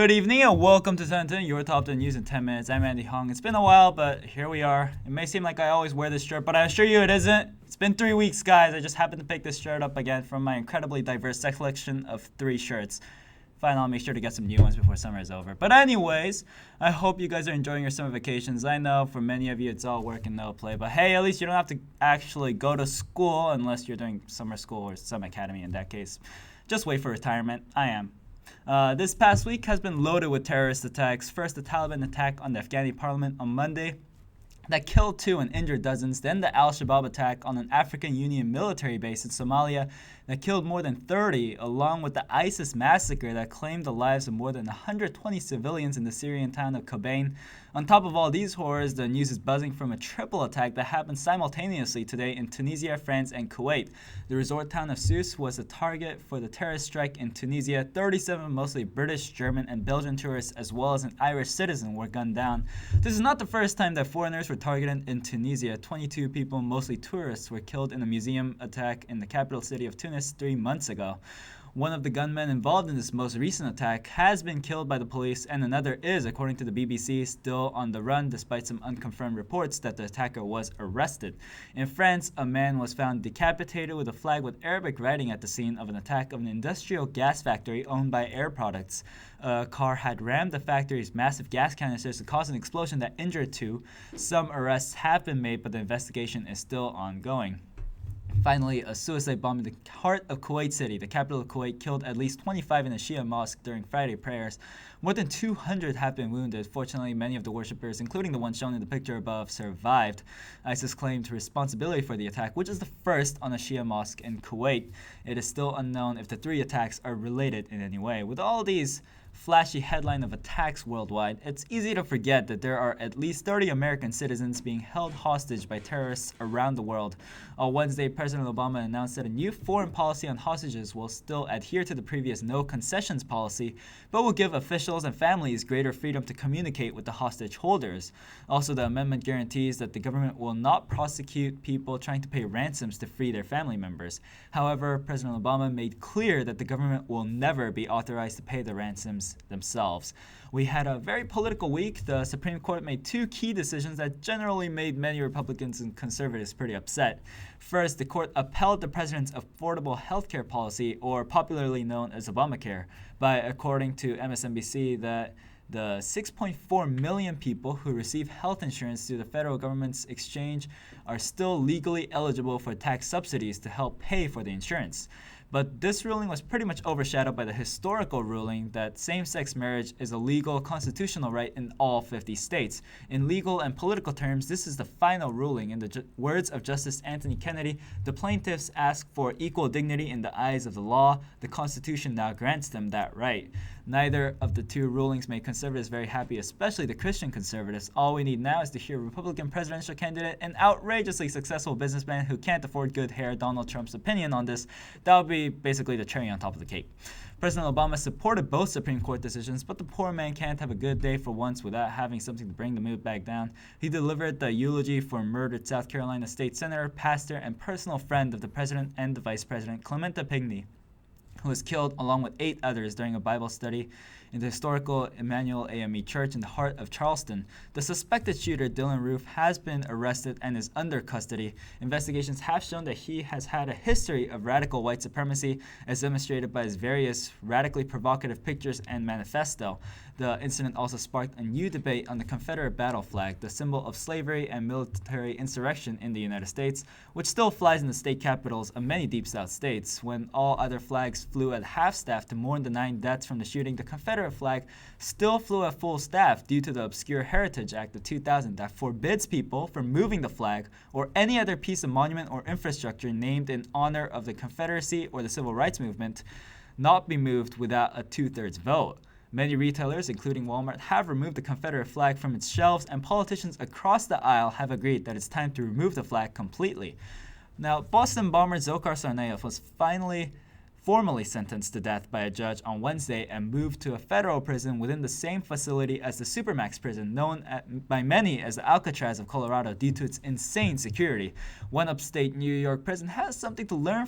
Good evening and welcome to Ten10, your top 10 news in 10 minutes. I'm Andy Hong. It's been a while, but here we are. It may seem like I always wear this shirt, but I assure you it isn't. It's been 3 weeks, guys. I just happened to pick this shirt up again from my incredibly diverse selection of 3 shirts. Fine, I'll make sure to get some new ones before summer is over. But anyways, I hope you guys are enjoying your summer vacations. I know for many of you it's all work and no play, but hey, at least you don't have to actually go to school unless you're doing summer school or some academy in that case. Just wait for retirement. I am. This past week has been loaded with terrorist attacks. First, the Taliban attack on the Afghani parliament on Monday that killed 2 and injured dozens. Then the Al-Shabaab attack on an African Union military base in Somalia that killed more than 30, along with the ISIS massacre that claimed the lives of more than 120 civilians in the Syrian town of Kobane. On top of all these horrors, the news is buzzing from a triple attack that happened simultaneously today in Tunisia, France, and Kuwait. The resort town of Sousse was the target for the terrorist strike in Tunisia. 37 mostly British, German, and Belgian tourists, as well as an Irish citizen, were gunned down. This is not the first time that foreigners were targeted in Tunisia. 22 people, mostly tourists, were killed in a museum attack in the capital city of Tunis 3 months ago. One of the gunmen involved in this most recent attack has been killed by the police, and another is, according to the BBC, still on the run despite some unconfirmed reports that the attacker was arrested. In France, a man was found decapitated with a flag with Arabic writing at the scene of an attack of an industrial gas factory owned by Air Products. A car had rammed the factory's massive gas canisters to cause an explosion that injured 2. Some arrests have been made, but the investigation is still ongoing. Finally, a suicide bomb in the heart of Kuwait City, the capital of Kuwait, killed at least 25 in a Shia mosque during Friday prayers. More than 200 have been wounded. Fortunately, many of the worshippers, including the one shown in the picture above, survived. ISIS claimed responsibility for the attack, which is the first on a Shia mosque in Kuwait. It is still unknown if the 3 attacks are related in any way. With all these flashy headline of attacks worldwide, it's easy to forget that there are at least 30 American citizens being held hostage by terrorists around the world. On Wednesday, President Obama announced that a new foreign policy on hostages will still adhere to the previous no concessions policy, but will give officials and families greater freedom to communicate with the hostage holders. Also, the amendment guarantees that the government will not prosecute people trying to pay ransoms to free their family members. However, President Obama made clear that the government will never be authorized to pay the ransoms themselves. We had a very political week. The Supreme Court made 2 key decisions that generally made many Republicans and conservatives pretty upset. First, the court upheld the president's affordable health care policy, or popularly known as Obamacare, by according to MSNBC that the 6.4 million people who receive health insurance through the federal government's exchange are still legally eligible for tax subsidies to help pay for the insurance. But this ruling was pretty much overshadowed by the historical ruling that same-sex marriage is a legal constitutional right in all 50 states. In legal and political terms, this is the final ruling. In the words of Justice Anthony Kennedy, the plaintiffs ask for equal dignity in the eyes of the law. The Constitution now grants them that right. Neither of the 2 rulings made conservatives very happy, especially the Christian conservatives. All we need now is to hear Republican presidential candidate and outrageously successful businessman who can't afford good hair, Donald Trump's opinion on this. That would be basically the cherry on top of the cake. President Obama supported both Supreme Court decisions, but the poor man can't have a good day for once without having something to bring the mood back down. He delivered the eulogy for murdered South Carolina state senator, pastor, and personal friend of the president and the vice president, Clementa Pinckney, who was killed along with 8 others during a Bible study in the historical Emmanuel AME Church in the heart of Charleston. The suspected shooter, Dylan Roof, has been arrested and is under custody. Investigations have shown that he has had a history of radical white supremacy, as demonstrated by his various radically provocative pictures and manifesto. The incident also sparked a new debate on the Confederate battle flag, the symbol of slavery and military insurrection in the United States, which still flies in the state capitals of many Deep South states. When all other flags flew at half-staff to mourn the 9 deaths from the shooting, the Confederate flag still flew at full staff due to the Obscure Heritage Act of 2000 that forbids people from moving the flag or any other piece of monument or infrastructure named in honor of the Confederacy or the Civil Rights Movement not be moved without a 2/3 vote. Many retailers, including Walmart, have removed the Confederate flag from its shelves, and politicians across the aisle have agreed that it's time to remove the flag completely. Now, Boston bomber Dzhokhar Tsarnaev was formally sentenced to death by a judge on Wednesday and moved to a federal prison within the same facility as the Supermax prison, known by many as the Alcatraz of Colorado due to its insane security. One upstate New York prison has something to learn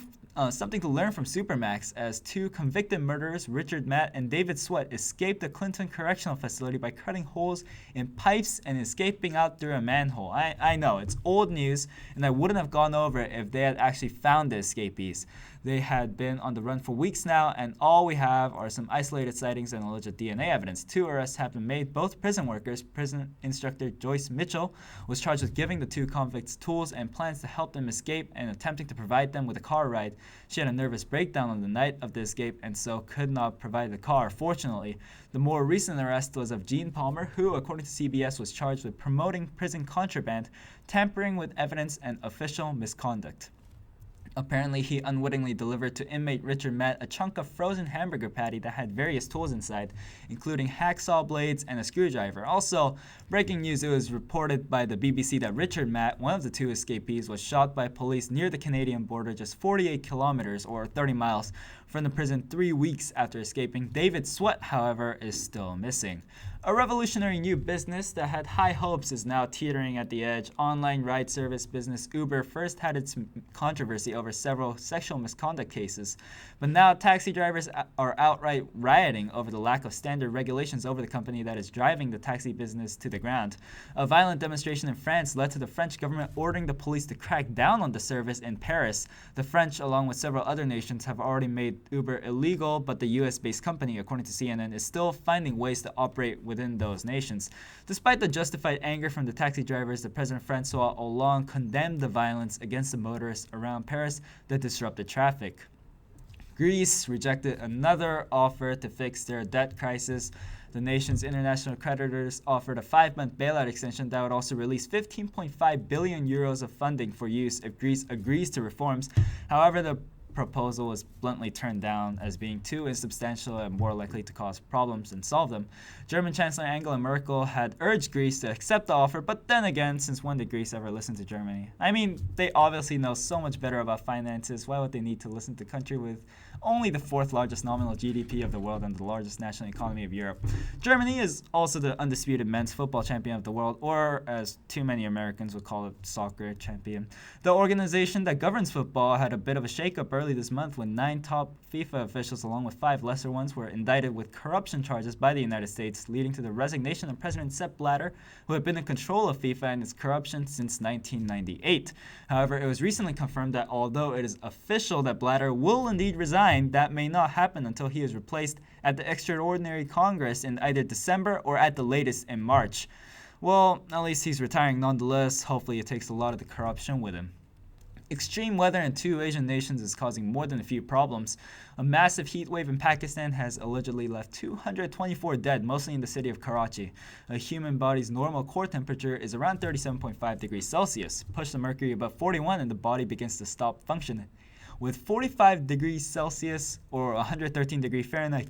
something to learn from Supermax, as two convicted murderers, Richard Matt and David Sweat, escaped the Clinton Correctional Facility by cutting holes in pipes and escaping out through a manhole. I know, it's old news, and I wouldn't have gone over it if they had actually found the escapees. They had been on the run for weeks now, and all we have are some isolated sightings and alleged DNA evidence. 2 arrests have been made. Both prison workers. Prison instructor Joyce Mitchell was charged with giving the 2 convicts tools and plans to help them escape and attempting to provide them with a car ride. She had a nervous breakdown on the night of the escape and so could not provide the car. Fortunately, the more recent arrest was of Gene Palmer, who, according to CBS, was charged with promoting prison contraband, tampering with evidence, and official misconduct. Apparently, he unwittingly delivered to inmate Richard Matt a chunk of frozen hamburger patty that had various tools inside, including hacksaw blades and a screwdriver. Also, breaking news, it was reported by the BBC that Richard Matt, one of the 2 escapees, was shot by police near the Canadian border just 48 kilometers or 30 miles from the prison 3 weeks after escaping. David Sweat, however, is still missing. A revolutionary new business that had high hopes is now teetering at the edge. Online ride service business Goober first had its controversy over several sexual misconduct cases, but now taxi drivers are outright rioting over the lack of standard regulations over the company that is driving the taxi business to the ground. A violent demonstration in France led to the French government ordering the police to crack down on the service in Paris. The French, along with several other nations, have already made Uber illegal, but the US-based company, according to CNN, is still finding ways to operate within those nations. Despite the justified anger from the taxi drivers, the President Francois Hollande condemned the violence against the motorists around Paris that disrupted traffic. Greece rejected another offer to fix their debt crisis. The nation's international creditors offered a 5-month bailout extension that would also release 15.5 billion euros of funding for use if Greece agrees to reforms. However, the proposal was bluntly turned down as being too insubstantial and more likely to cause problems than solve them. German Chancellor Angela Merkel had urged Greece to accept the offer, but then again, since when did Greece ever listen to Germany? I mean, they obviously know so much better about finances. Why would they need to listen to a country with only the 4th largest nominal GDP of the world and the largest national economy of Europe? Germany is also the undisputed men's football champion of the world, or as too many Americans would call it, soccer champion. The organization that governs football had a bit of a shakeup early this month when 9 top FIFA officials, along with 5 lesser ones, were indicted with corruption charges by the United States, leading to the resignation of President Sepp Blatter, who had been in control of FIFA and its corruption since 1998. However, it was recently confirmed that although it is official that Blatter will indeed resign, that may not happen until he is replaced at the extraordinary Congress in either December or at the latest in March. Well, at least he's retiring nonetheless. Hopefully it takes a lot of the corruption with him. Extreme weather in 2 Asian nations is causing more than a few problems. A massive heat wave in Pakistan has allegedly left 224 dead, mostly in the city of Karachi. A human body's normal core temperature is around 37.5 degrees Celsius. Push the mercury above 41 and the body begins to stop functioning. With 45 degrees Celsius or 113 degrees Fahrenheit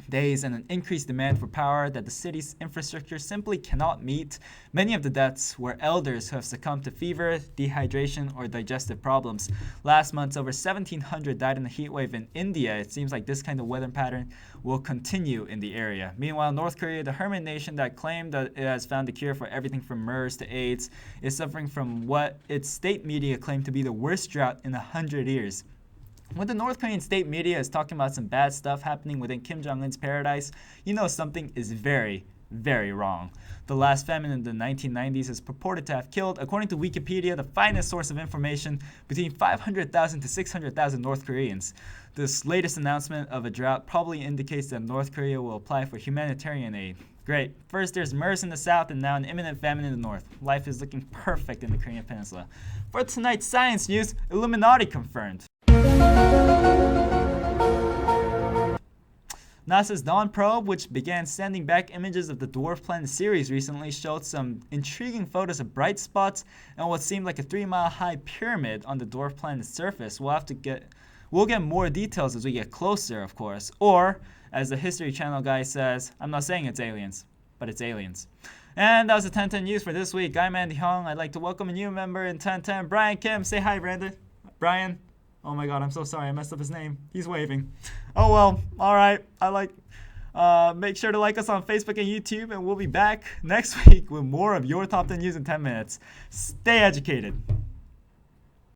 days and an increased demand for power that the city's infrastructure simply cannot meet, many of the deaths were elders who have succumbed to fever, dehydration, or digestive problems. Last month, over 1,700 died in a heat wave in India. It seems like this kind of weather pattern will continue in the area. Meanwhile, North Korea, the hermit nation that claimed that it has found a cure for everything from MERS to AIDS, is suffering from what its state media claim to be the worst drought in 100 years. When the North Korean state media is talking about some bad stuff happening within Kim Jong-un's paradise, you know something is very, very wrong. The last famine in the 1990s is purported to have killed, according to Wikipedia, the finest source of information, between 500,000 to 600,000 North Koreans. This latest announcement of a drought probably indicates that North Korea will apply for humanitarian aid. Great. First there's MERS in the south and now an imminent famine in the north. Life is looking perfect in the Korean peninsula. For tonight's science news, Illuminati confirmed. NASA's Dawn probe, which began sending back images of the dwarf planet Ceres recently, showed some intriguing photos of bright spots and what seemed like a 3-mile high pyramid on the dwarf planet's surface. We'll get more details as we get closer, of course. Or, as the History Channel guy says, I'm not saying it's aliens, but it's aliens. And that was the 1010 news for this week. I'm Andy Hong. I'd like to welcome a new member in 1010, Brian Kim. Say hi, Brandon. Brian. Oh my god, I'm so sorry. I messed up his name. He's waving. Oh well. All right. Make sure to like us on Facebook and YouTube, and we'll be back next week with more of your top 10 news in 10 minutes. Stay educated.